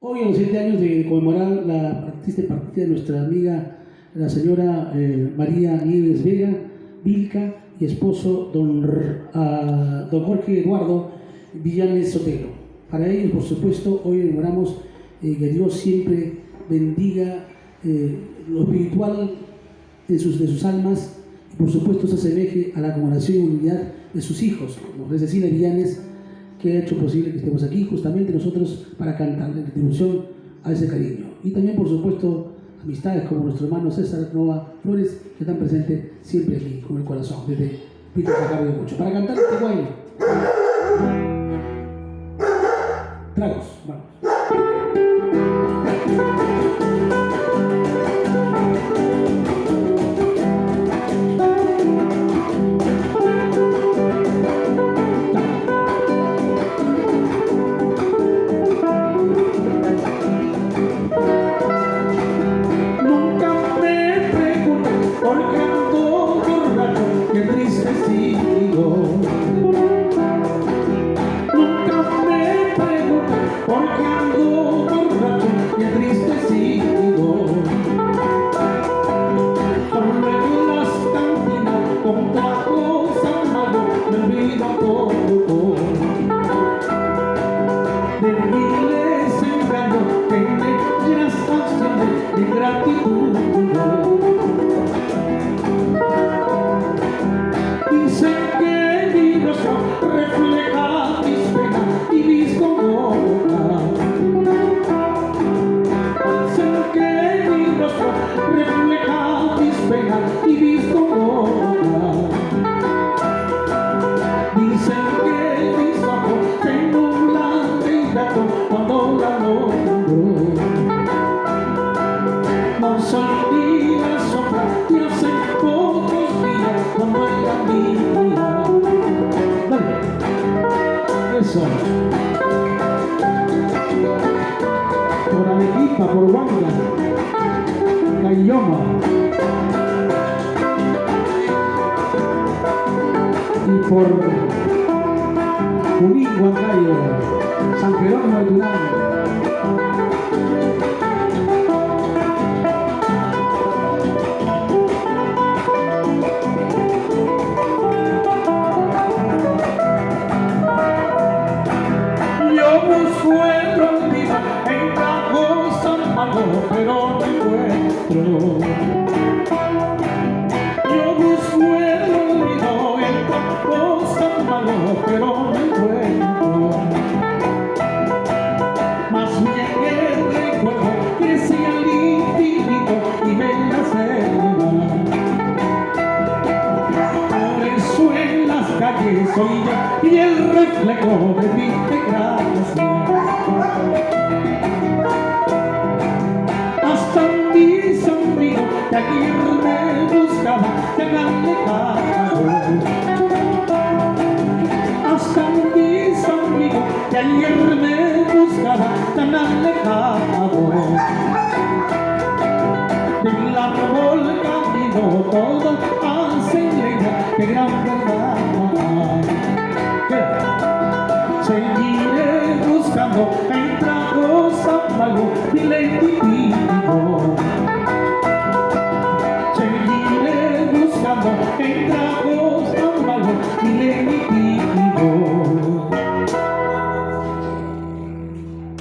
Hoy, a los 7 años de conmemorar la triste partida de nuestra amiga, la señora María Nieves Vega, Vilca, y esposo don Jorge Eduardo Villanes Sotelo. Para ellos, por supuesto, hoy memoramos que Dios siempre bendiga lo espiritual de sus almas y, por supuesto, se asemeje a la conmemoración y unidad de sus hijos, como es Cecilia Villanes, que ha hecho posible que estemos aquí justamente nosotros para cantar en retribución a ese cariño. Y también, por supuesto, amistades como nuestro hermano César Nova Flores, que están presentes siempre aquí con el corazón, desde Pito Sacarro de Mucho. Para cantar este guay. Tragos, vamos. Por Arequipa, por Huanga, Cayoma y por Junín, Huancayo, San Jerónimo de Durán. Pero no encuentro. Yo busco el olvido en cosa malo, pero no encuentro. Más bien el recuerdo crece al infinito y me la selva. Por eso en las calles soy yo y el reflejo de mi desgracia. Mis amigos que ayer me buscaban se han alejado. Hasta mis amigos que ayer me buscaban se han alejado. Del árbol camino todo hace leña, qué gran verdad. Seguiré buscando entre